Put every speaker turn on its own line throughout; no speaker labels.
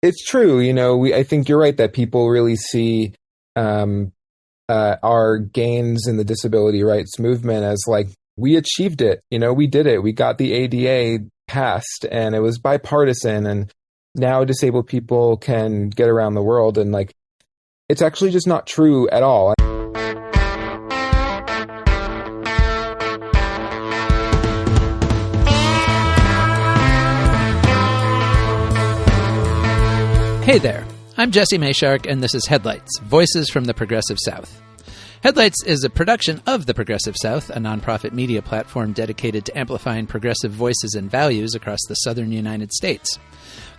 It's true. I think you're right that people really see our gains in the disability rights movement as like, we achieved it. We did it. We got the ADA passed, and it was bipartisan, and now disabled people can get around the world. And like, it's actually just not true at all.
Hey there, I'm Jesse Mayshark, and this is Headlights, Voices from the Progressive South. Headlights is a production of the Progressive South, a nonprofit media platform dedicated to amplifying progressive voices and values across the southern United States.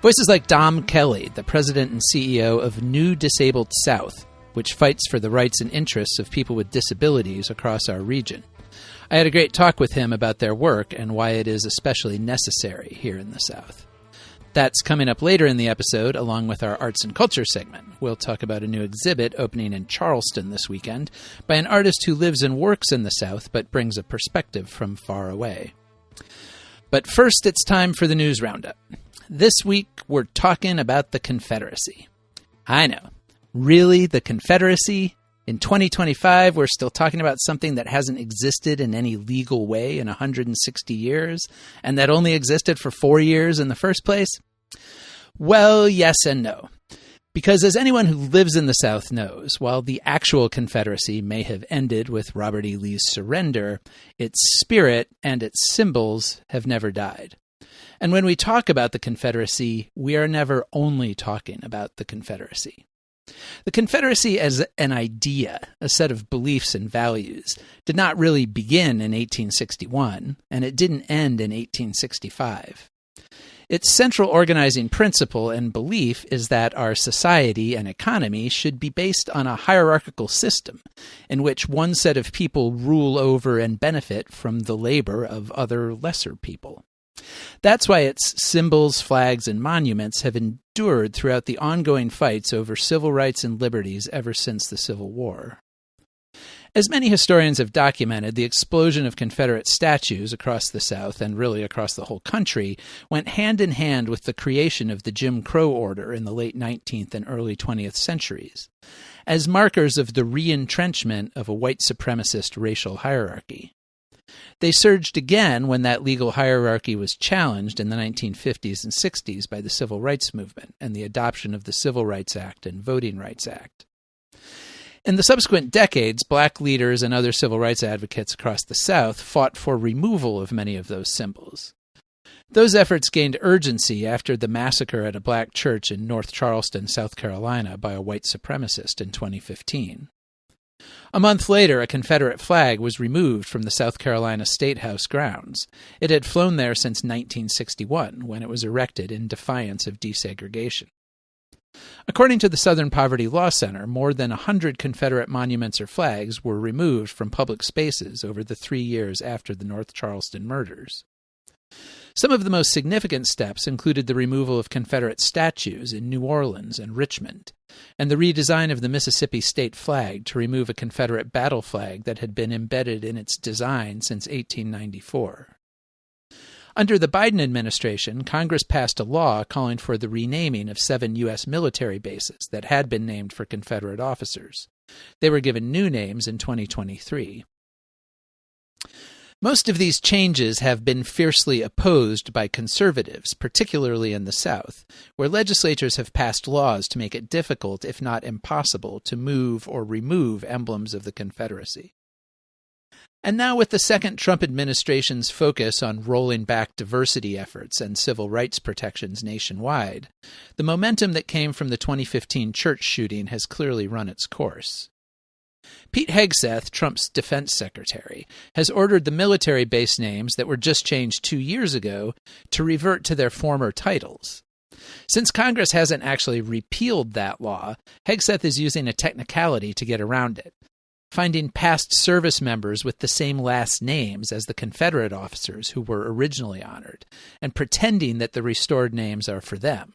Voices like Dom Kelly, the president and CEO of New Disabled South, which fights for the rights and interests of people with disabilities across our region. I had a great talk with him about their work and why it is especially necessary here in the South. That's coming up later in the episode, along with our arts and culture segment. We'll talk about a new exhibit opening in Charleston this weekend by an artist who lives and works in the South but brings a perspective from far away. But first, it's time for the news roundup. This week, we're talking about the Confederacy. I know. Really, the Confederacy? In 2025, we're still talking about something that hasn't existed in any legal way in 160 years, and that only existed for 4 years in the first place? Well, yes and no. Because as anyone who lives in the South knows, while the actual Confederacy may have ended with Robert E. Lee's surrender, its spirit and its symbols have never died. And when we talk about the Confederacy, we are never only talking about the Confederacy. The Confederacy as an idea, a set of beliefs and values, did not really begin in 1861, and it didn't end in 1865. Its central organizing principle and belief is that our society and economy should be based on a hierarchical system in which one set of people rule over and benefit from the labor of other lesser people. That's why its symbols, flags, and monuments have endured throughout the ongoing fights over civil rights and liberties ever since the Civil War. As many historians have documented, the explosion of Confederate statues across the South, and really across the whole country, went hand in hand with the creation of the Jim Crow order in the late 19th and early 20th centuries, as markers of the re-entrenchment of a white supremacist racial hierarchy. They surged again when that legal hierarchy was challenged in the 1950s and 60s by the Civil Rights Movement and the adoption of the Civil Rights Act and Voting Rights Act. In the subsequent decades, black leaders and other civil rights advocates across the South fought for removal of many of those symbols. Those efforts gained urgency after the massacre at a black church in North Charleston, South Carolina, by a white supremacist in 2015. A month later, a Confederate flag was removed from the South Carolina State House grounds. It had flown there since 1961, when it was erected in defiance of desegregation. According to the Southern Poverty Law Center, more than 100 Confederate monuments or flags were removed from public spaces over the 3 years after the North Charleston murders. Some of the most significant steps included the removal of Confederate statues in New Orleans and Richmond, and the redesign of the Mississippi state flag to remove a Confederate battle flag that had been embedded in its design since 1894. Under the Biden administration, Congress passed a law calling for the renaming of 7 U.S. military bases that had been named for Confederate officers. They were given new names in 2023. Most of these changes have been fiercely opposed by conservatives, particularly in the South, where legislatures have passed laws to make it difficult, if not impossible, to move or remove emblems of the Confederacy. And now with the second Trump administration's focus on rolling back diversity efforts and civil rights protections nationwide, the momentum that came from the 2015 church shooting has clearly run its course. Pete Hegseth, Trump's defense secretary, has ordered the military base names that were just changed 2 years ago to revert to their former titles. Since Congress hasn't actually repealed that law, Hegseth is using a technicality to get around it, finding past service members with the same last names as the Confederate officers who were originally honored, and pretending that the restored names are for them.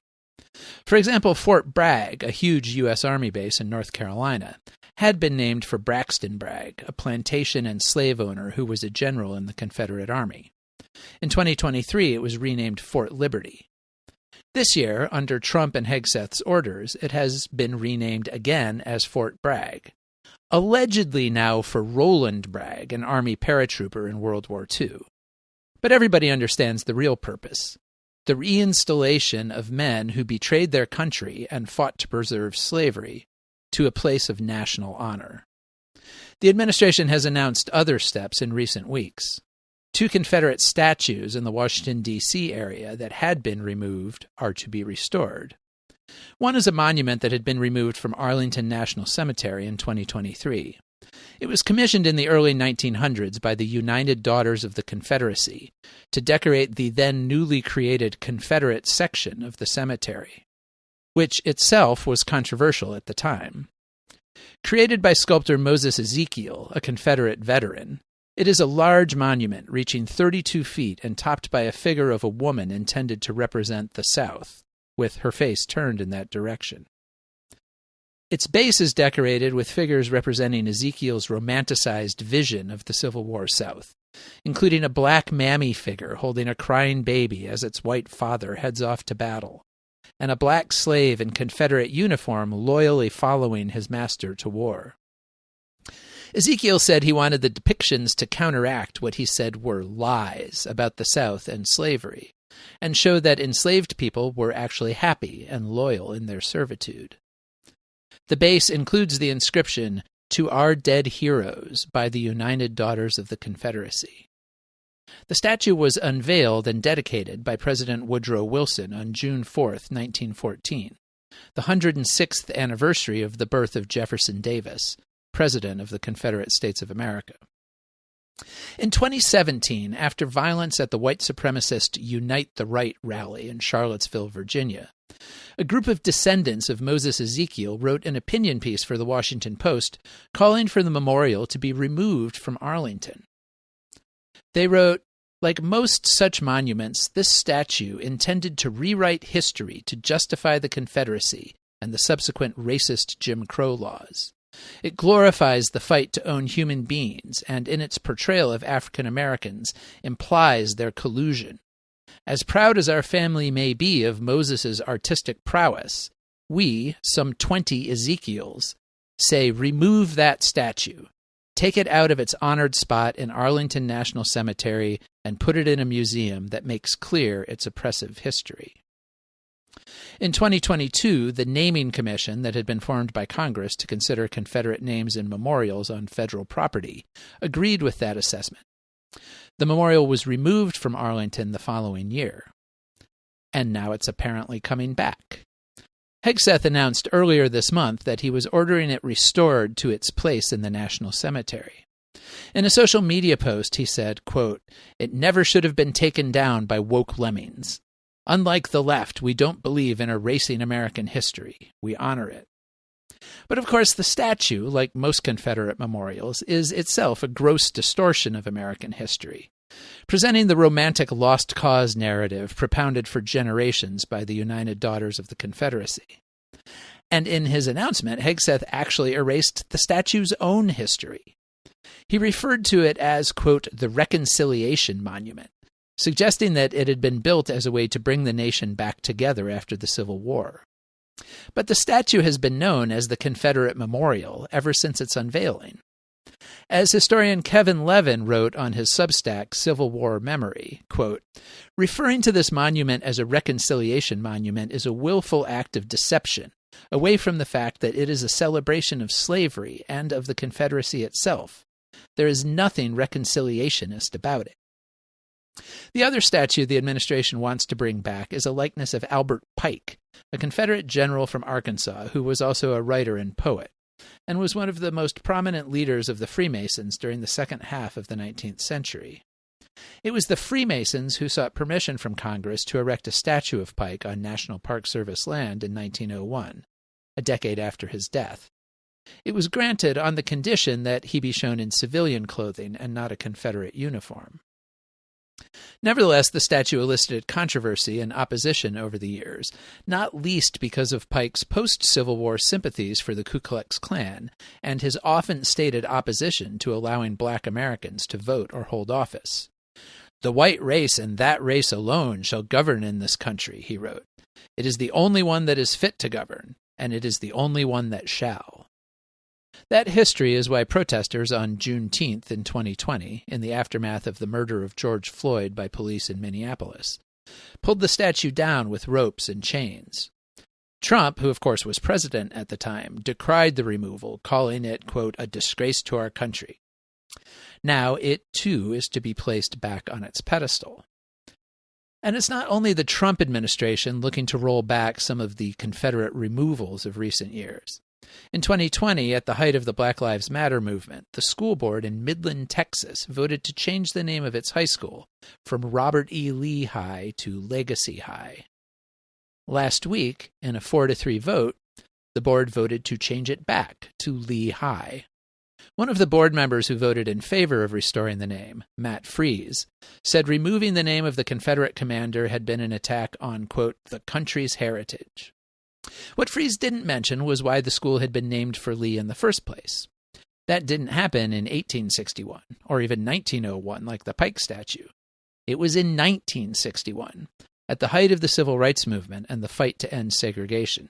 For example, Fort Bragg, a huge U.S. Army base in North Carolina, had been named for Braxton Bragg, a plantation and slave owner who was a general in the Confederate Army. In 2023, it was renamed Fort Liberty. This year, under Trump and Hegseth's orders, it has been renamed again as Fort Bragg, allegedly now for Roland Bragg, an Army paratrooper in World War II. But everybody understands the real purpose: the reinstallation of men who betrayed their country and fought to preserve slavery to a place of national honor. The administration has announced other steps in recent weeks. 2 Confederate statues in the Washington, D.C. area that had been removed are to be restored. One is a monument that had been removed from Arlington National Cemetery in 2023. It was commissioned in the early 1900s by the United Daughters of the Confederacy to decorate the then newly created Confederate section of the cemetery, which itself was controversial at the time. Created by sculptor Moses Ezekiel, a Confederate veteran, it is a large monument reaching 32 feet and topped by a figure of a woman intended to represent the South, with her face turned in that direction. Its base is decorated with figures representing Ezekiel's romanticized vision of the Civil War South, including a black mammy figure holding a crying baby as its white father heads off to battle, and a black slave in Confederate uniform loyally following his master to war. Ezekiel said he wanted the depictions to counteract what he said were lies about the South and slavery, and show that enslaved people were actually happy and loyal in their servitude. The base includes the inscription, "To Our Dead Heroes" by the United Daughters of the Confederacy. The statue was unveiled and dedicated by President Woodrow Wilson on June 4, 1914, the 106th anniversary of the birth of Jefferson Davis, President of the Confederate States of America. In 2017, after violence at the white supremacist Unite the Right rally in Charlottesville, Virginia, a group of descendants of Moses Ezekiel wrote an opinion piece for the Washington Post calling for the memorial to be removed from Arlington. They wrote, "Like most such monuments, this statue intended to rewrite history to justify the Confederacy and the subsequent racist Jim Crow laws. It glorifies the fight to own human beings, and in its portrayal of African Americans implies their collusion. As proud as our family may be of Moses's artistic prowess, we, some 20 Ezekiels, say remove that statue, take it out of its honored spot in Arlington National Cemetery, and put it in a museum that makes clear its oppressive history." In 2022, the Naming Commission that had been formed by Congress to consider Confederate names and memorials on federal property agreed with that assessment. The memorial was removed from Arlington the following year. And now it's apparently coming back. Hegseth announced earlier this month that he was ordering it restored to its place in the National Cemetery. In a social media post, he said, quote, "It never should have been taken down by woke lemmings. Unlike the left, we don't believe in erasing American history. We honor it." But of course, the statue, like most Confederate memorials, is itself a gross distortion of American history, presenting the romantic lost cause narrative propounded for generations by the United Daughters of the Confederacy. And in his announcement, Hegseth actually erased the statue's own history. He referred to it as, quote, "the Reconciliation Monument," suggesting that it had been built as a way to bring the nation back together after the Civil War. But the statue has been known as the Confederate Memorial ever since its unveiling. As historian Kevin Levin wrote on his Substack, Civil War Memory, quote, "Referring to this monument as a reconciliation monument is a willful act of deception, away from the fact that it is a celebration of slavery and of the Confederacy itself. There is nothing reconciliationist about it." The other statue the administration wants to bring back is a likeness of Albert Pike, a Confederate general from Arkansas who was also a writer and poet, and was one of the most prominent leaders of the Freemasons during the second half of the 19th century. It was the Freemasons who sought permission from Congress to erect a statue of Pike on National Park Service land in 1901, a decade after his death. It was granted on the condition that he be shown in civilian clothing and not a Confederate uniform. Nevertheless, the statue elicited controversy and opposition over the years, not least because of Pike's post-Civil War sympathies for the Ku Klux Klan and his often stated opposition to allowing Black Americans to vote or hold office. "The white race and that race alone shall govern in this country," he wrote. "It is the only one that is fit to govern, and it is the only one that shall." That history is why protesters on Juneteenth in 2020, in the aftermath of the murder of George Floyd by police in Minneapolis, pulled the statue down with ropes and chains. Trump, who of course was president at the time, decried the removal, calling it, quote, "a disgrace to our country." Now it, too, is to be placed back on its pedestal. And it's not only the Trump administration looking to roll back some of the Confederate removals of recent years. In 2020, at the height of the Black Lives Matter movement, the school board in Midland, Texas, voted to change the name of its high school from Robert E. Lee High to Legacy High. Last week, in a 4-3 vote, the board voted to change it back to Lee High. One of the board members who voted in favor of restoring the name, Matt Fries, said removing the name of the Confederate commander had been an attack on, quote, "the country's heritage." What Fries didn't mention was why the school had been named for Lee in the first place. That didn't happen in 1861, or even 1901 like the Pike statue. It was in 1961, at the height of the Civil Rights Movement and the fight to end segregation.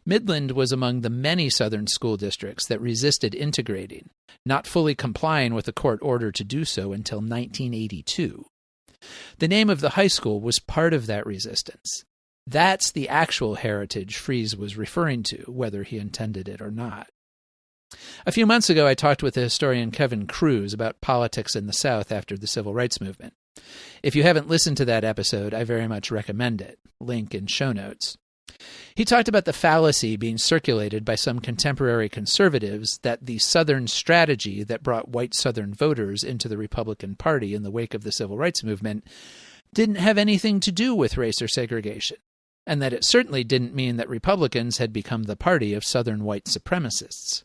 Midland was among the many Southern school districts that resisted integrating, not fully complying with a court order to do so until 1982. The name of the high school was part of that resistance. That's the actual heritage Fries was referring to, whether he intended it or not. A few months ago, I talked with the historian Kevin Cruz about politics in the South after the Civil Rights Movement. If you haven't listened to that episode, I very much recommend it. Link in show notes. He talked about the fallacy being circulated by some contemporary conservatives that the Southern strategy that brought white Southern voters into the Republican Party in the wake of the Civil Rights Movement didn't have anything to do with race or segregation, and that it certainly didn't mean that Republicans had become the party of Southern white supremacists.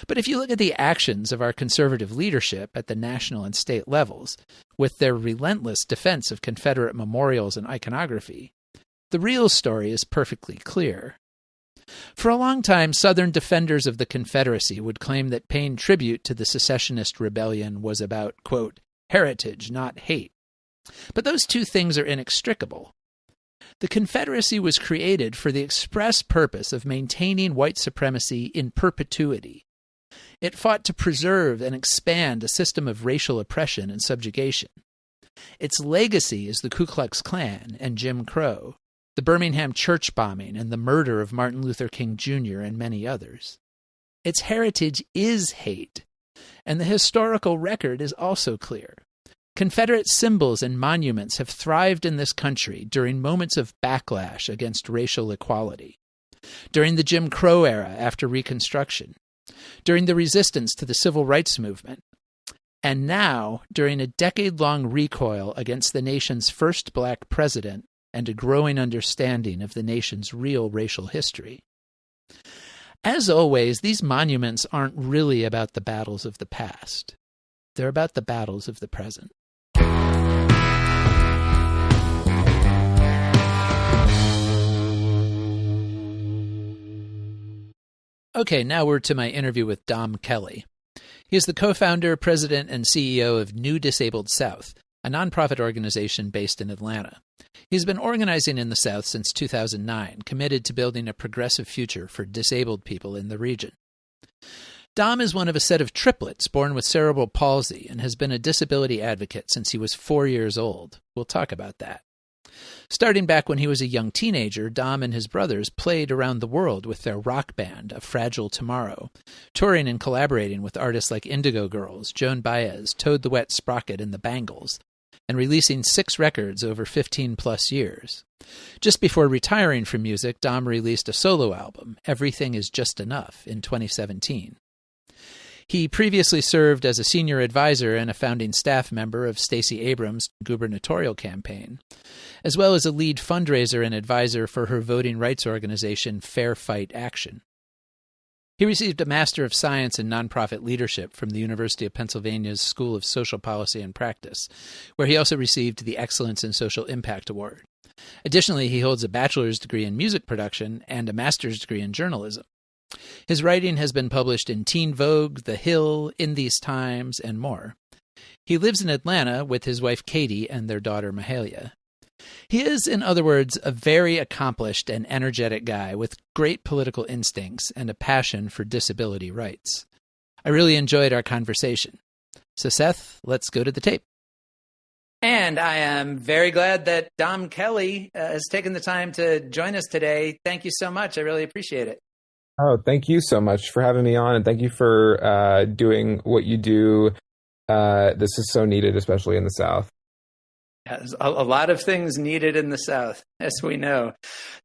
But if you look at the actions of our conservative leadership at the national and state levels, with their relentless defense of Confederate memorials and iconography, the real story is perfectly clear. For a long time, Southern defenders of the Confederacy would claim that paying tribute to the secessionist rebellion was about, quote, heritage, not hate. But those two things are inextricable. The Confederacy was created for the express purpose of maintaining white supremacy in perpetuity. It fought to preserve and expand a system of racial oppression and subjugation. Its legacy is the Ku Klux Klan and Jim Crow, the Birmingham church bombing and the murder of Martin Luther King Jr. and many others. Its heritage is hate, and the historical record is also clear. Confederate symbols and monuments have thrived in this country during moments of backlash against racial equality, during the Jim Crow era after Reconstruction, during the resistance to the Civil Rights Movement, and now during a decade-long recoil against the nation's first black president and a growing understanding of the nation's real racial history. As always, these monuments aren't really about the battles of the past. They're about the battles of the present. Okay, now we're to my interview with Dom Kelly. He is the co-founder, president, and CEO of New Disabled South, a nonprofit organization based in Atlanta. He's been organizing in the South since 2009, committed to building a progressive future for disabled people in the region. Dom is one of a set of triplets born with cerebral palsy and has been a disability advocate since he was 4 years old. We'll talk about that. Starting back when he was a young teenager, Dom and his brothers played around the world with their rock band, A Fragile Tomorrow, touring and collaborating with artists like Indigo Girls, Joan Baez, Toad the Wet Sprocket, and the Bangles, and releasing 6 records over 15-plus years. Just before retiring from music, Dom released a solo album, Everything Is Just Enough, in 2017. He previously served as a senior advisor and a founding staff member of Stacey Abrams' gubernatorial campaign, as well as a lead fundraiser and advisor for her voting rights organization, Fair Fight Action. He received a Master of Science in Nonprofit Leadership from the University of Pennsylvania's School of Social Policy and Practice, where he also received the Excellence in Social Impact Award. Additionally, he holds a bachelor's degree in music production and a master's degree in journalism. His writing has been published in Teen Vogue, The Hill, In These Times, and more. He lives in Atlanta with his wife Katie and their daughter Raheleh. He is, in other words, a very accomplished and energetic guy with great political instincts and a passion for disability rights. I really enjoyed our conversation. So, Seth, let's go to the tape. And I am very glad that Dom Kelly has taken the time to join us today. Thank you so much. I really appreciate it.
Oh, thank you so much for having me on, and thank you for doing what you do. This is so needed, especially in the South.
Yeah, there's a lot of things needed in the South, as we know.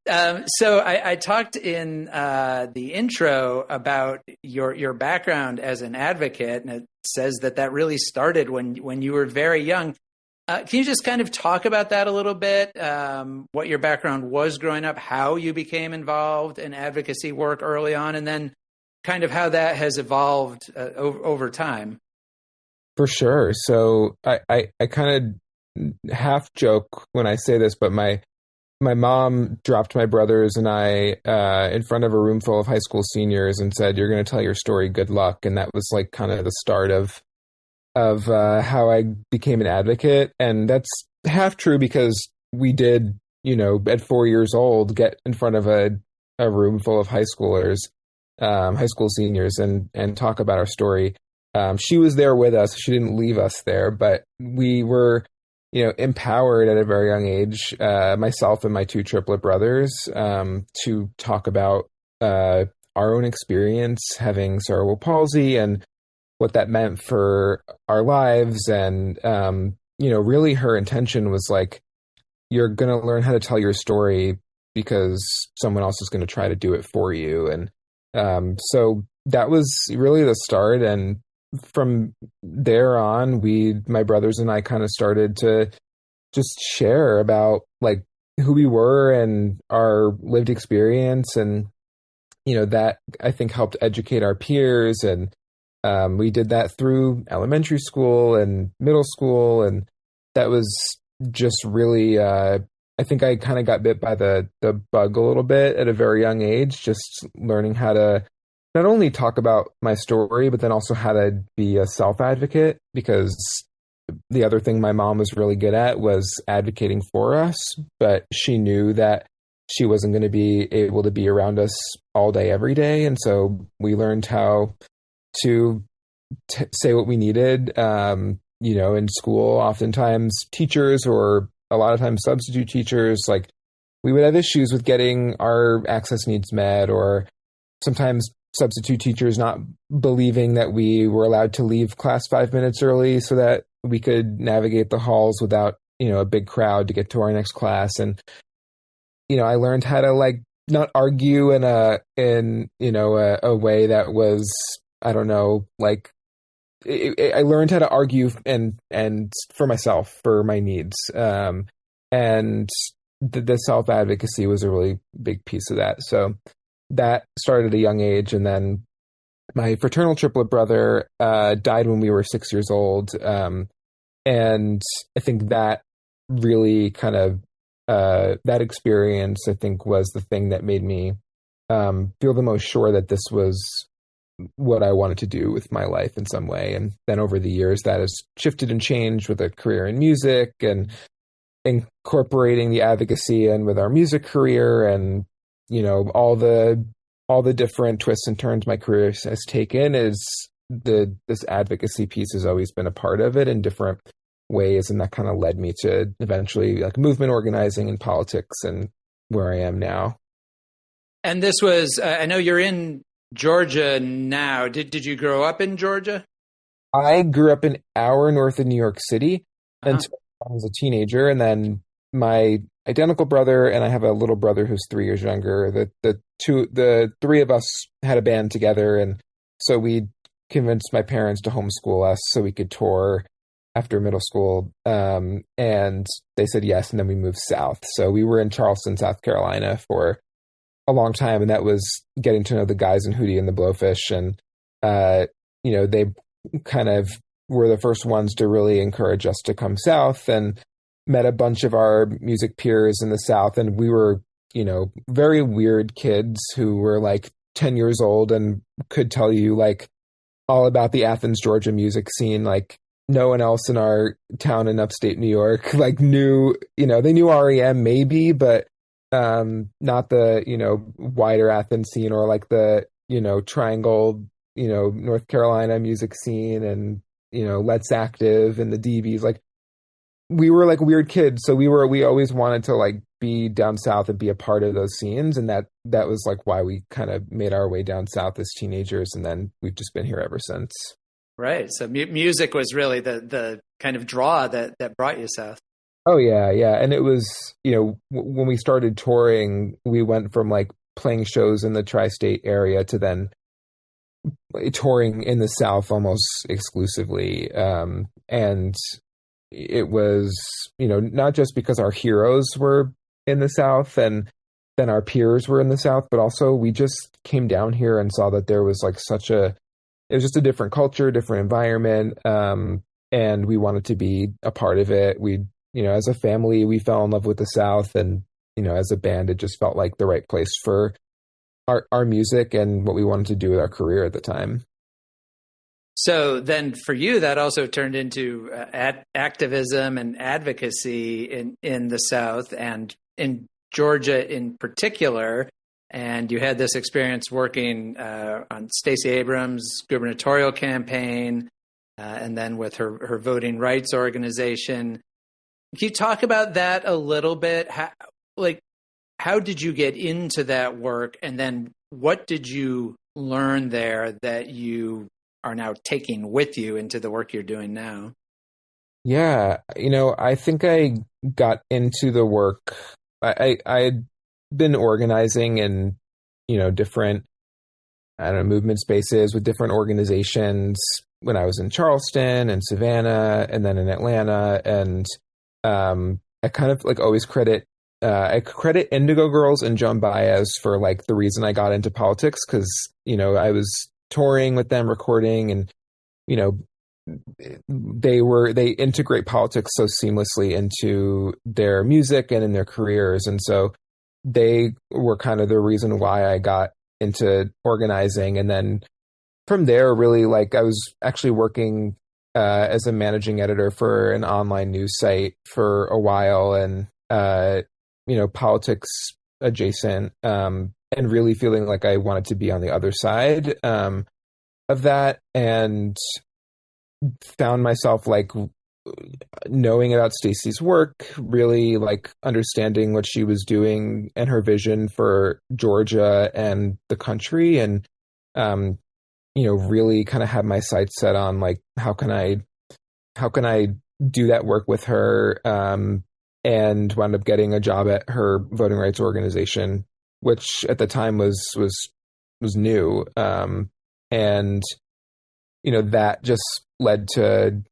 So I talked in the intro about your background as an advocate, and it says that really started when you were very young. Can you just kind of talk about that a little bit? What your background was growing up, how you became involved in advocacy work early on, and then kind of how that has evolved over time?
For sure. So I kind of half joke when I say this, but my mom dropped my brothers and I in front of a room full of high school seniors and said, "You're going to tell your story. Good luck." And that was like kind of the start of how I became an advocate. And that's half true because we did, at 4 years old, get in front of a room full of high schoolers, high school seniors, and talk about our story. She was there with us. She didn't leave us there, but we were, empowered at a very young age, myself and my two triplet brothers, to talk about our own experience having cerebral palsy and what that meant for our lives. And, really her intention was like, you're going to learn how to tell your story because someone else is going to try to do it for you. And so that was really the start. And from there on, my brothers and I kind of started to just share about like who we were and our lived experience. And, that I think helped educate our peers. And we did that through elementary school and middle school. And that was just really, I think I kind of got bit by the bug a little bit at a very young age, just learning how to not only talk about my story, but then also how to be a self-advocate, because the other thing my mom was really good at was advocating for us, but she knew that she wasn't going to be able to be around us all day, every day. And so we learned how to say what we needed. In school, oftentimes teachers, or a lot of times substitute teachers, like we would have issues with getting our access needs met, or sometimes substitute teachers not believing that we were allowed to leave class 5 minutes early so that we could navigate the halls without, a big crowd to get to our next class. And, I learned how to like not argue in a way that was, I don't know, like I learned how to argue and for myself, for my needs. And the self-advocacy was a really big piece of that. So that started at a young age. And then my fraternal triplet brother died when we were 6 years old. And I think that really kind of, that experience, I think, was the thing that made me feel the most sure that this was what I wanted to do with my life in some way. And then over the years, that has shifted and changed with a career in music and incorporating the advocacy and with our music career, and all the different twists and turns my career has taken. Is this advocacy piece has always been a part of it in different ways, and that kind of led me to eventually like movement organizing and politics and where I am now.
And this was, I know you're in Georgia now. Did you grow up in Georgia?
I grew up an hour north of New York City until I was a teenager, and then my identical brother and I have a little brother who's 3 years younger. The three of us had a band together, and so we convinced my parents to homeschool us so we could tour after middle school, and they said yes, and then we moved south. So we were in Charleston, South Carolina for a long time, and that was getting to know the guys in Hootie and the Blowfish, and they kind of were the first ones to really encourage us to come south, and met a bunch of our music peers in the South. And we were, very weird kids who were like 10 years old and could tell you like all about the Athens, Georgia music scene, like no one else in our town in upstate New York like knew, they knew REM maybe, but not the, wider Athens scene or like the, Triangle, North Carolina music scene and, Let's Active and the DBs. Like we were like weird kids. So we always wanted to like be down south and be a part of those scenes. And that was like why we kind of made our way down south as teenagers. And then we've just been here ever since.
Right. So music was really the kind of draw that brought you south.
Oh, yeah. Yeah. And it was, when we started touring, we went from like playing shows in the tri-state area to then touring in the South almost exclusively. And it was, not just because our heroes were in the South and then our peers were in the South, but also we just came down here and saw that there was like it was just a different culture, different environment. And we wanted to be a part of it. As a family, we fell in love with the South, and, as a band, it just felt like the right place for our music and what we wanted to do with our career at the time.
So then for you, that also turned into activism and advocacy in the South and in Georgia in particular. And you had this experience working on Stacey Abrams' gubernatorial campaign and then with her voting rights organization. Can you talk about that a little bit? How did you get into that work? And then what did you learn there that you are now taking with you into the work you're doing now?
Yeah, I think I got into the work. I had been organizing in, different, movement spaces with different organizations when I was in Charleston and Savannah and then in Atlanta. And I kind of like always credit Indigo Girls and Joan Baez for like the reason I got into politics, because, I was touring with them, recording, and, they integrate politics so seamlessly into their music and in their careers. And so they were kind of the reason why I got into organizing. And then from there, really, like I was actually working as a managing editor for an online news site for a while, and politics adjacent, and really feeling like I wanted to be on the other side of that, and found myself like knowing about Stacey's work, really like understanding what she was doing and her vision for Georgia and the country, and really kind of had my sights set on like how can I do that work with her, and wound up getting a job at her voting rights organization, which at the time was new, and that just led to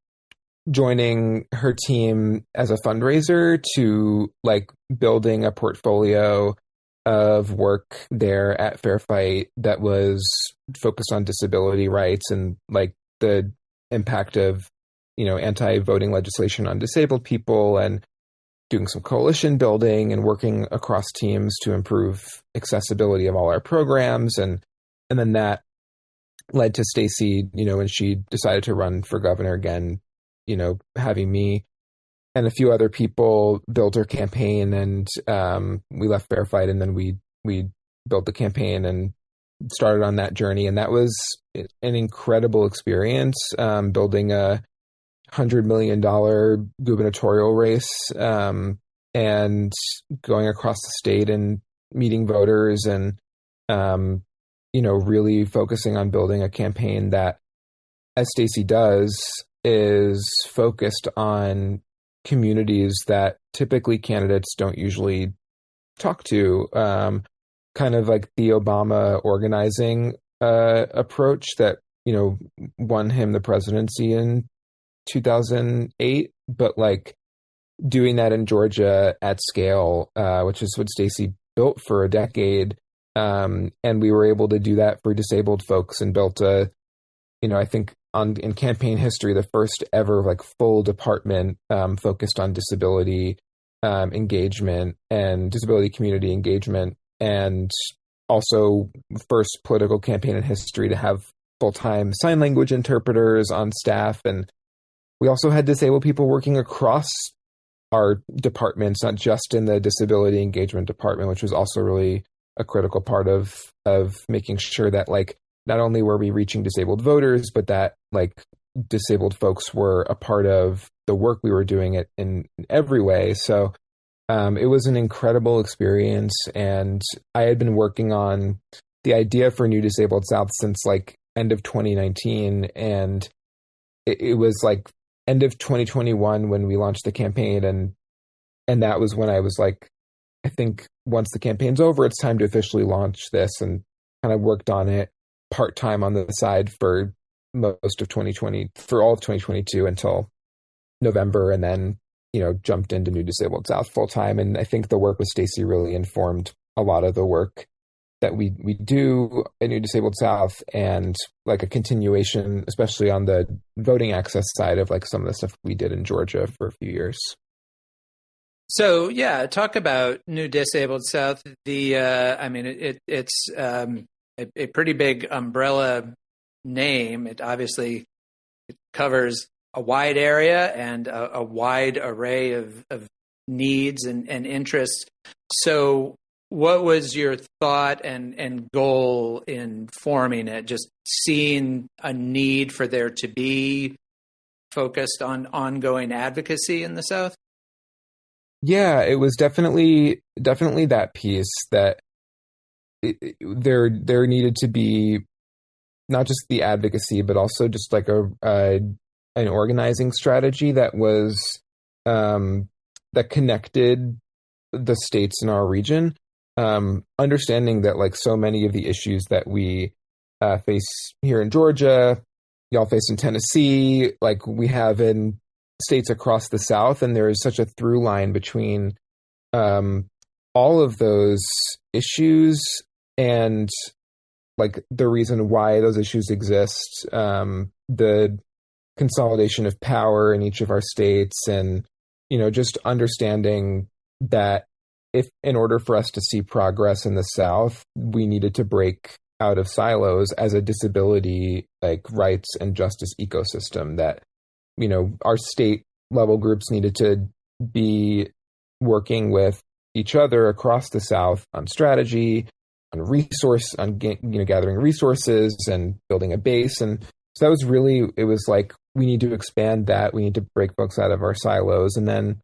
joining her team as a fundraiser, to like building a portfolio of work there at Fair Fight that was focused on disability rights and like the impact of, anti-voting legislation on disabled people, and doing some coalition building and working across teams to improve accessibility of all our programs. And then that led to Stacey, when she decided to run for governor again, having me and a few other people build her campaign, and we left Fair Fight, and then we built the campaign and started on that journey. And that was an incredible experience, building a $100 million gubernatorial race, and going across the state and meeting voters, and really focusing on building a campaign that, as Stacey does, is focused on communities that typically candidates don't usually talk to, kind of like the Obama organizing approach that, won him the presidency in 2008, but like doing that in Georgia at scale, which is what Stacey built for a decade. And we were able to do that for disabled folks, and built I think in campaign history, the first ever like full department focused on disability engagement and disability community engagement, and also first political campaign in history to have full-time sign language interpreters on staff. And we also had disabled people working across our departments, not just in the disability engagement department, which was also really a critical part of making sure that like not only were we reaching disabled voters, but that like disabled folks were a part of the work we were doing it in every way. So it was an incredible experience, and I had been working on the idea for New Disabled South since like end of 2019, and it was like end of 2021 when we launched the campaign, and that was when I was like, I think once the campaign's over, it's time to officially launch this, and kind of worked on it part-time on the side for most of 2020, for all of 2022 until November, and then, you know, jumped into New Disabled South full-time. And I think the work with Stacey really informed a lot of the work that we do at New Disabled South, and like a continuation, especially on the voting access side of like some of the stuff we did in Georgia for a few years.
So yeah, talk about New Disabled South. It's a pretty big umbrella name. It obviously covers a wide area and a wide array of needs and interests. So what was your thought and goal in forming it? Just seeing a need for there to be focused on ongoing advocacy in the South?
Yeah, it was definitely that piece that there needed to be not just the advocacy, but also just like an organizing strategy that was that connected the states in our region. Understanding that like so many of the issues that we face here in Georgia, y'all face in Tennessee, like we have in states across the South, and there is such a through line between all of those issues and like the reason why those issues exist, the consolidation of power in each of our states, and, you know, just understanding that if in order for us to see progress in the South, we needed to break out of silos as a disability like rights and justice ecosystem, that, you know, our state level groups needed to be working with each other across the South on strategy, on gathering resources and building a base. And so that was really, it was like, we need to expand that. We need to break folks out of our silos. And then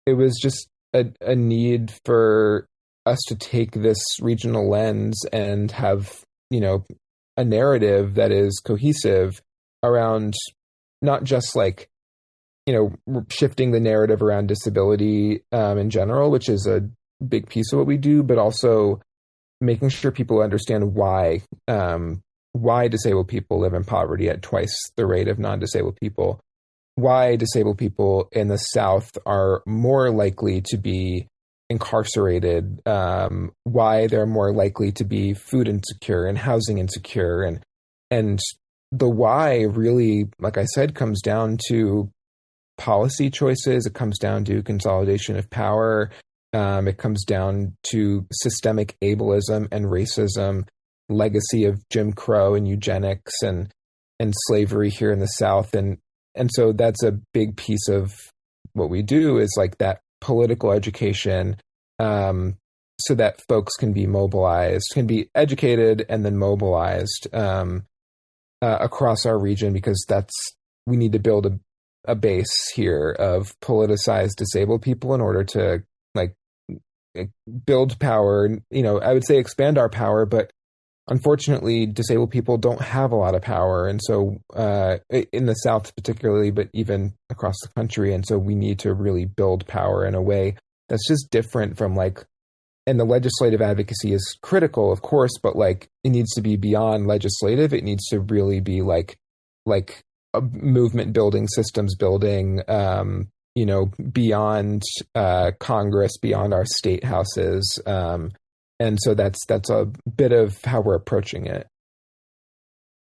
it was just a need for us to take this regional lens and have, you know, a narrative that is cohesive around not just like, you know, shifting the narrative around disability in general, which is a big piece of what we do, but also making sure people understand why disabled people live in poverty at twice the rate of non-disabled people, why disabled people in the South are more likely to be incarcerated, why they're more likely to be food insecure and housing insecure. And the why really, like I said, comes down to policy choices. It comes down to consolidation of power. It comes down to systemic ableism and racism, legacy of Jim Crow and eugenics and slavery here in the South. And so that's a big piece of what we do, is like that political education, so that folks can be mobilized, can be educated and then mobilized across our region, because we need to build a base here of politicized disabled people in order to like build power. You know, I would say expand our power, but unfortunately, disabled people don't have a lot of power. And so in the South particularly, but even across the country. And so we need to really build power in a way that's just different from like, and the legislative advocacy is critical, of course, but like it needs to be beyond legislative. It needs to really be like a movement building, systems building, you know, beyond Congress, beyond our state houses. And so that's a bit of how we're approaching it.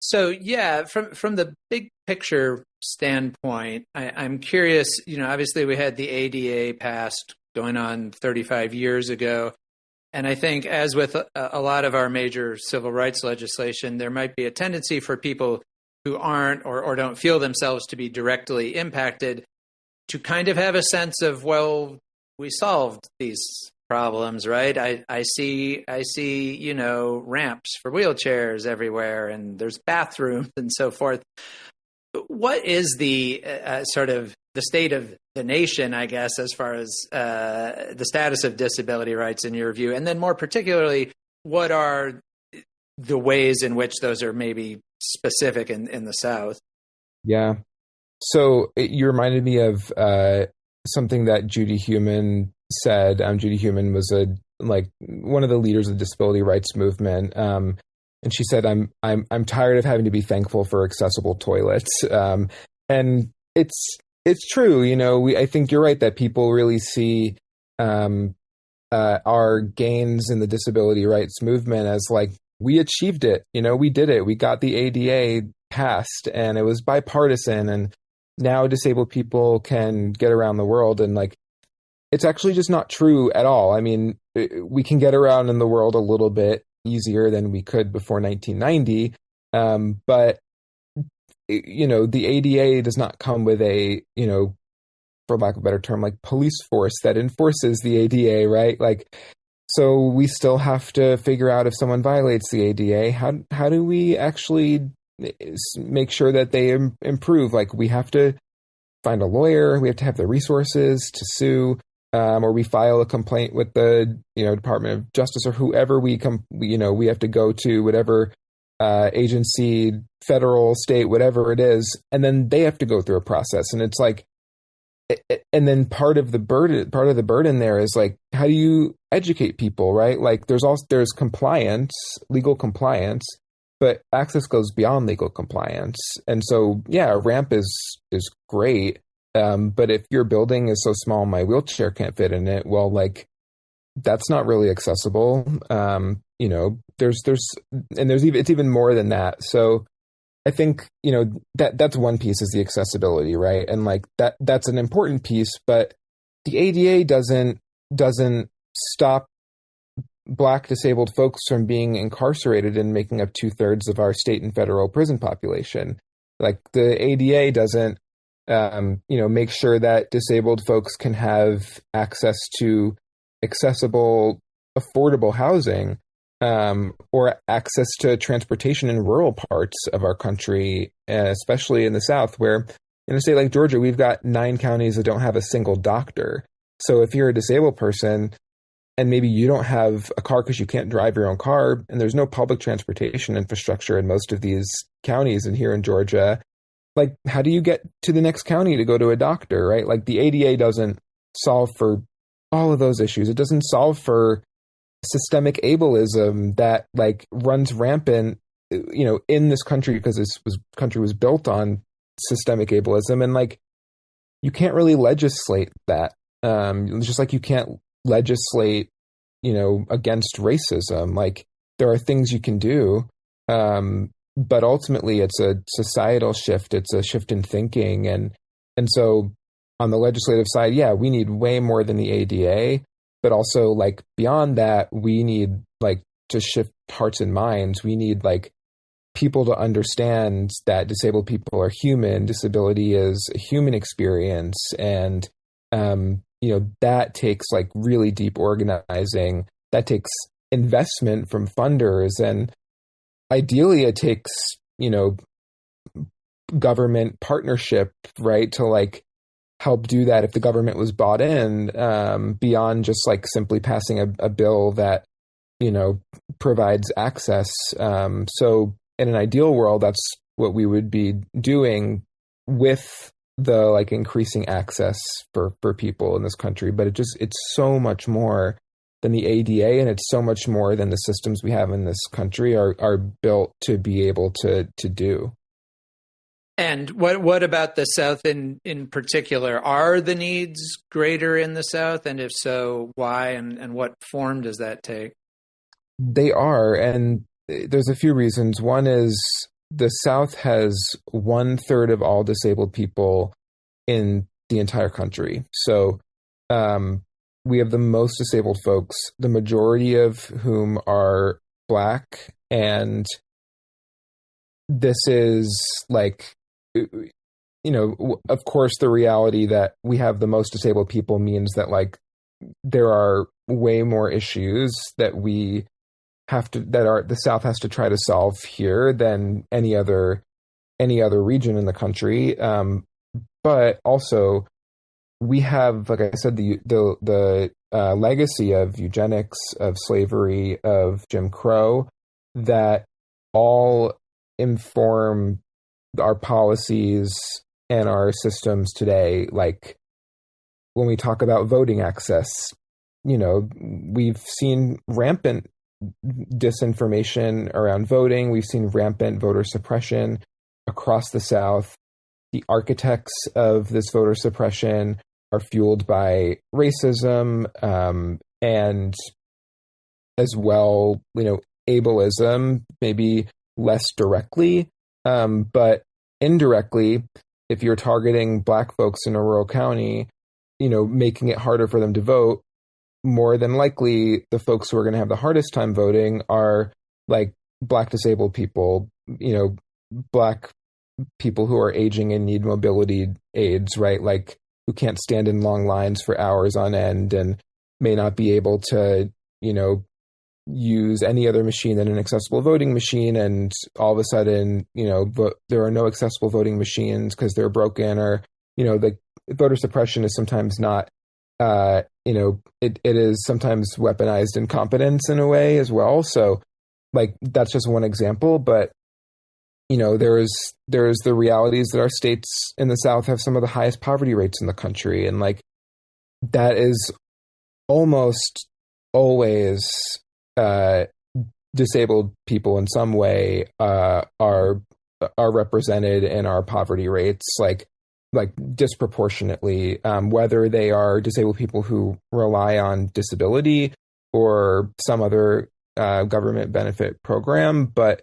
So yeah, from the big picture standpoint, I'm curious, you know, obviously we had the ADA passed going on 35 years ago. And I think, as with a lot of our major civil rights legislation, there might be a tendency for people who aren't or don't feel themselves to be directly impacted to kind of have a sense of, well, we solved these problems, right? I see, ramps for wheelchairs everywhere, and there's bathrooms and so forth. What is the sort of the state of the nation, I guess, as far as the status of disability rights in your view? And then more particularly, what are the ways in which those are maybe specific in the South?
Yeah. So you reminded me of something that Judy Heumann said. Judy Heumann was one of the leaders of the disability rights movement. And she said, I'm tired of having to be thankful for accessible toilets. And it's true. I think you're right that people really see our gains in the disability rights movement as like, we achieved it. We did it. We got the ADA passed, and it was bipartisan, and now disabled people can get around the world. And like, it's actually just not true at all. I mean, we can get around in the world a little bit easier than we could before 1990. But the ADA does not come with a, for lack of a better term, like police force that enforces the ADA, right? Like, so we still have to figure out if someone violates the ADA, how do we actually make sure that they improve? Like, we have to find a lawyer, we have to have the resources to sue, or we file a complaint with the Department of Justice or whoever we have to go to, whatever agency, federal, state, whatever it is, and then they have to go through a process. And it's like, and then part of the burden there is like, how do you educate people, right? Like, there's compliance, legal compliance, but access goes beyond legal compliance. And so, yeah, a ramp is great. But if your building is so small, my wheelchair can't fit in it, well, like, that's not really accessible. It's even more than that. So I think, that's one piece, is the accessibility, right? And like that's an important piece, but the ADA doesn't stop Black disabled folks from being incarcerated and making up 2/3 of our state and federal prison population. Like, the ADA doesn't, make sure that disabled folks can have access to accessible, affordable housing, or access to transportation in rural parts of our country, especially in the South, where in a state like Georgia, we've got 9 counties that don't have a single doctor. So if you're a disabled person and maybe you don't have a car because you can't drive your own car, and there's no public transportation infrastructure in most of these counties and here in Georgia, like, how do you get to the next county to go to a doctor, right? Like, the ADA doesn't solve for all of those issues. It doesn't solve for systemic ableism that like runs rampant, in this country, because country was built on systemic ableism, and like, you can't really legislate that. Just like you can't legislate, against racism. Like, there are things you can do, but ultimately it's a societal shift. It's a shift in thinking, and so on the legislative side, yeah, we need way more than the ADA. But also, like, beyond that, we need like to shift hearts and minds. We need like people to understand that disabled people are human. Disability is a human experience, and that takes like really deep organizing. That takes investment from funders, and ideally, it takes government partnership, right, to like help do that. If the government was bought in, beyond just like simply passing a bill that provides access. So in an ideal world, that's what we would be doing with the like increasing access for people in this country. But it's so much more than the ADA, and it's so much more than the systems we have in this country are built to be able to do.
And what about the South in particular? Are the needs greater in the South? And if so, why? And what form does that take?
They are. And there's a few reasons. One is the South has 1/3 of all disabled people in the entire country. So we have the most disabled folks, the majority of whom are Black and this is like, of course, the reality that we have the most disabled people means that like there are way more issues that the South has to try to solve here than any other region in the country. But also we have, like I said, the legacy of eugenics, of slavery, of Jim Crow, that all inform our policies and our systems today. Like when we talk about voting access, we've seen rampant disinformation around voting. We've seen rampant voter suppression across the South. The architects of this voter suppression are fueled by racism, and as well, ableism, maybe less directly, but indirectly, if you're targeting Black folks in a rural county, making it harder for them to vote, more than likely the folks who are going to have the hardest time voting are like Black disabled people, Black people who are aging and need mobility aids, right? Like who can't stand in long lines for hours on end and may not be able to, use any other machine than an accessible voting machine. And all of a sudden, there are no accessible voting machines because they're broken, or, the voter suppression is sometimes not, it is sometimes weaponized incompetence in a way as well. So like, that's just one example, but there's the realities that our states in the South have some of the highest poverty rates in the country. And like, that is almost always disabled people in some way are represented in our poverty rates, like disproportionately, whether they are disabled people who rely on disability or some other government benefit program, but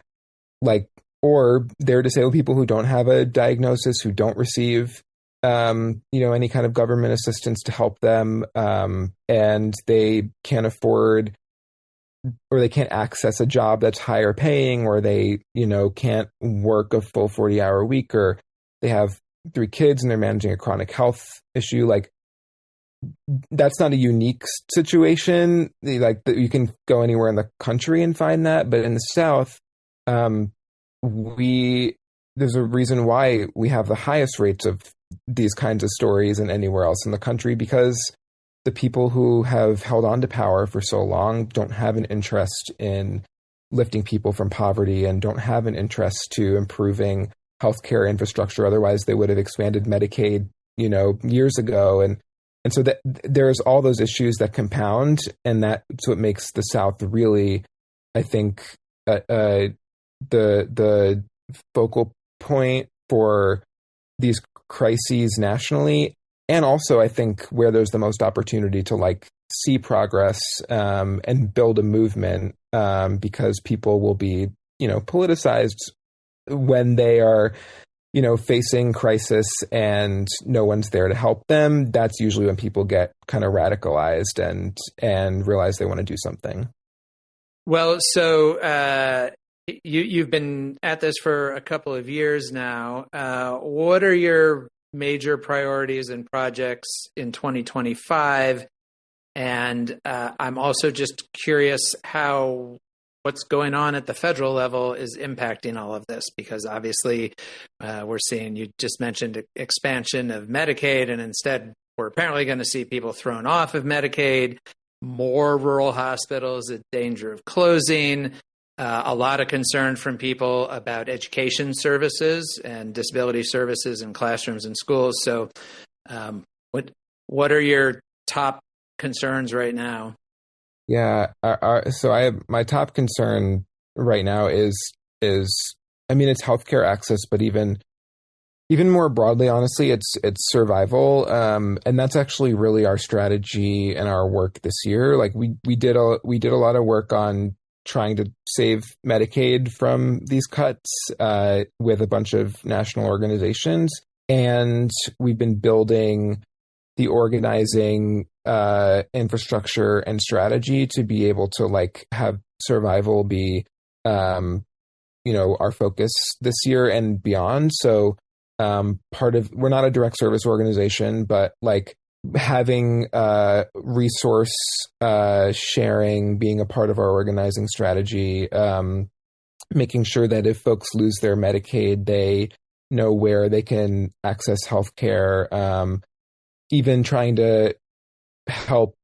like, or they're disabled people who don't have a diagnosis, who don't receive, any kind of government assistance to help them, and they can't afford, or they can't access a job that's higher paying, or they, can't work a full 40-hour week, or they have 3 kids and they're managing a chronic health issue. Like, that's not a unique situation. Like, you can go anywhere in the country and find that, but in the South, there's a reason why we have the highest rates of these kinds of stories than anywhere else in the country, because the people who have held on to power for so long don't have an interest in lifting people from poverty and don't have an interest to improving healthcare infrastructure. Otherwise, they would have expanded Medicaid, years ago. And so that there's all those issues that compound, and that's what makes the South really, I think, the focal point for these crises nationally, and also I think where there's the most opportunity to like see progress and build a movement, because people will be politicized when they are facing crisis and no one's there to help them. That's usually when people get kind of radicalized and realize they want to do something.
Well, so you've been at this for a couple of years now. What are your major priorities and projects in 2025? And I'm also just curious how what's going on at the federal level is impacting all of this, because obviously we're seeing, you just mentioned expansion of Medicaid, and instead we're apparently going to see people thrown off of Medicaid, more rural hospitals in danger of closing, a lot of concern from people about education services and disability services in classrooms and schools. So what are your top concerns right now?
Yeah, so my top concern right now is it's healthcare access, but even more broadly, honestly, it's survival. And that's actually really our strategy and our work this year. Like we did a lot of work on trying to save Medicaid from these cuts with a bunch of national organizations, and we've been building the organizing infrastructure and strategy to be able to like have survival be our focus this year and beyond. So we're not a direct service organization, but like having resource sharing being a part of our organizing strategy, making sure that if folks lose their Medicaid, they know where they can access healthcare, even trying to help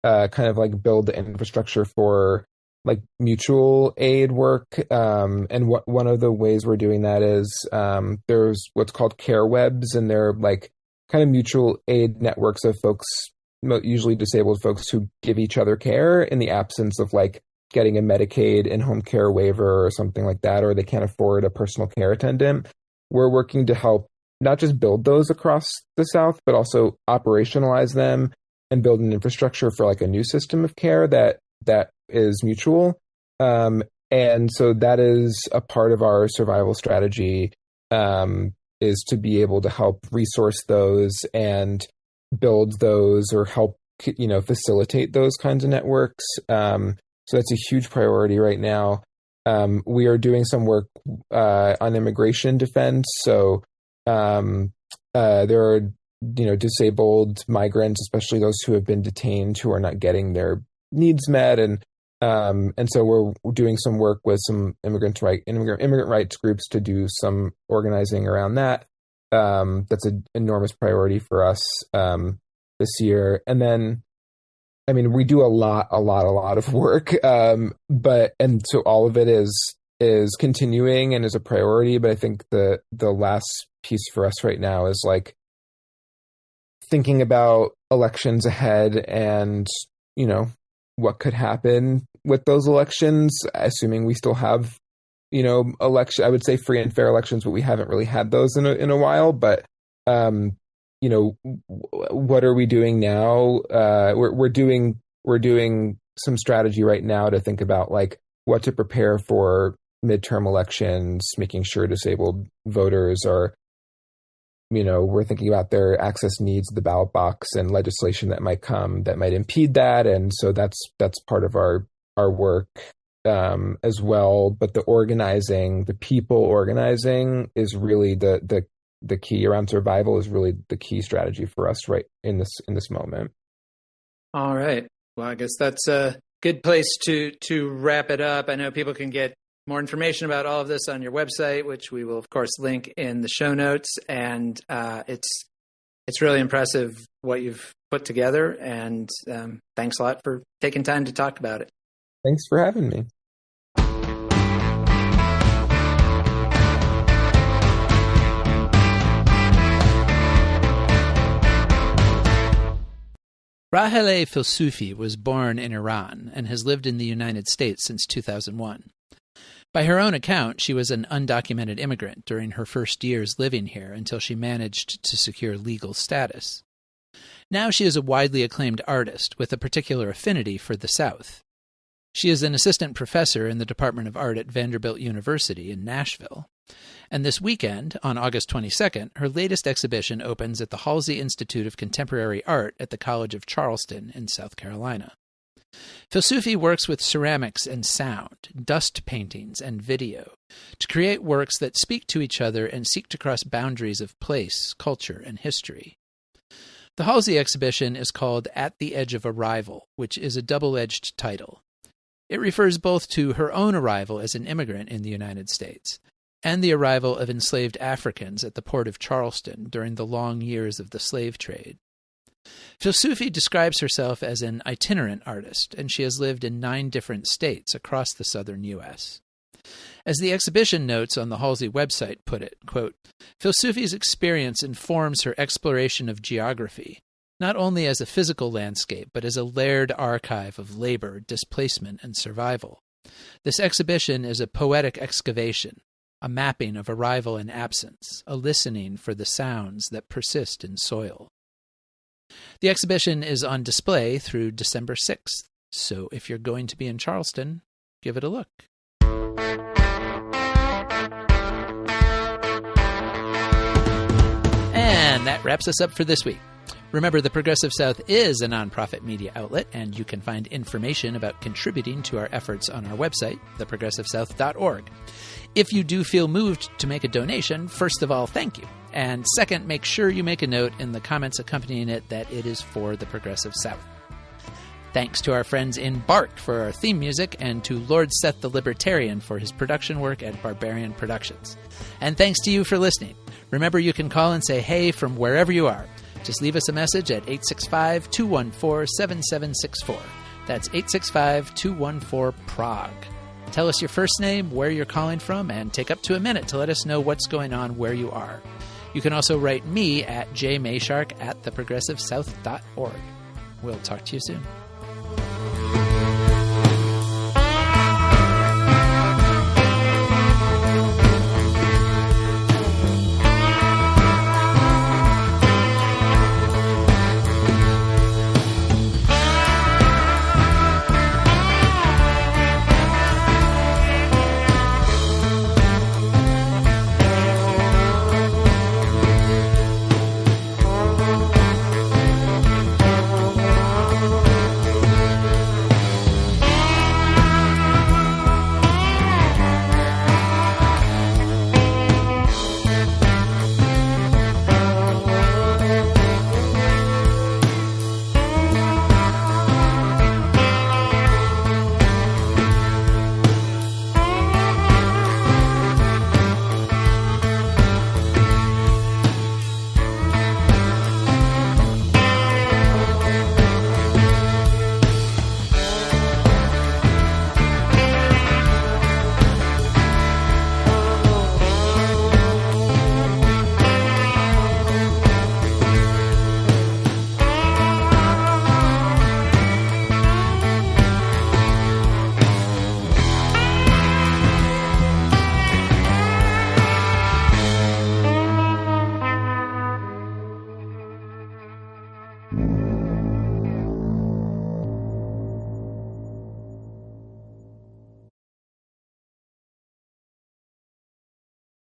kind of like build the infrastructure for like mutual aid work. And one of the ways we're doing that is there's what's called care webs, and they're like kind of mutual aid networks of folks, usually disabled folks, who give each other care in the absence of like getting a Medicaid in-home care waiver or something like that, or they can't afford a personal care attendant. We're working to help not just build those across the South, but also operationalize them and build an infrastructure for like a new system of care that is mutual. And so that is a part of our survival strategy, is to be able to help resource those and build those, or help, facilitate those kinds of networks. So that's a huge priority right now. We are doing some work on immigration defense. So there are, disabled migrants, especially those who have been detained, who are not getting their needs met, and so we're doing some work with some immigrant rights groups to do some organizing around that. That's an enormous priority for us this year. And then, we do a lot of work, and so all of it is continuing and is a priority. But I think the last piece for us right now is like thinking about elections ahead, and what could happen with those elections, assuming we still have I would say free and fair elections, but we haven't really had those in a while. But what are we doing now? We're doing some strategy right now to think about like what to prepare for midterm elections, making sure disabled voters are, we're thinking about their access needs, the ballot box, and legislation that might come that might impede that. And so that's part of our work as well. But the people organizing is really the key around survival, is really the key strategy for us right in this moment.
All right. Well, I guess that's a good place to wrap it up. I know people can get more information about all of this on your website, which we will, of course, link in the show notes. And it's really impressive what you've put together. And thanks a lot for taking time to talk about it.
Thanks for having me.
Raheleh Filsoofi was born in Iran and has lived in the United States since 2001. By her own account, she was an undocumented immigrant during her first years living here until she managed to secure legal status. Now she is a widely acclaimed artist with a particular affinity for the South. She is an assistant professor in the Department of Art at Vanderbilt University in Nashville. And this weekend, on August 22nd, her latest exhibition opens at the Halsey Institute of Contemporary Art at the College of Charleston in South Carolina. Filsoofi works with ceramics and sound, dust paintings and video, to create works that speak to each other and seek to cross boundaries of place, culture, and history. The Halsey exhibition is called At the Edge of Arrival, which is a double-edged title. It refers both to her own arrival as an immigrant in the United States and the arrival of enslaved Africans at the port of Charleston during the long years of the slave trade. Filsoofi describes herself as an itinerant artist, and she has lived in 9 different states across the southern U.S. As the exhibition notes on the Halsey website put it, quote, Filsoofi's experience informs her exploration of geography, not only as a physical landscape, but as a layered archive of labor, displacement, and survival. This exhibition is a poetic excavation, a mapping of arrival and absence, a listening for the sounds that persist in soil. The exhibition is on display through December 6th, so if you're going to be in Charleston, give it a look. And that wraps us up for this week. Remember, the Progressive South is a nonprofit media outlet, and you can find information about contributing to our efforts on our website, theprogressivesouth.org. If you do feel moved to make a donation, first of all, thank you. And second, make sure you make a note in the comments accompanying it that it is for the Progressive South. Thanks to our friends in Bark for our theme music, and to Lord Seth the Libertarian for his production work at Barbarian Productions. And thanks to you for listening. Remember, you can call and say hey from wherever you are. Just leave us a message at 865-214-7764. That's 865-214-PROG. Tell us your first name, where you're calling from, and take up to a minute to let us know what's going on where you are. You can also write me at jmayshark@theprogressivesouth.org. We'll talk to you soon.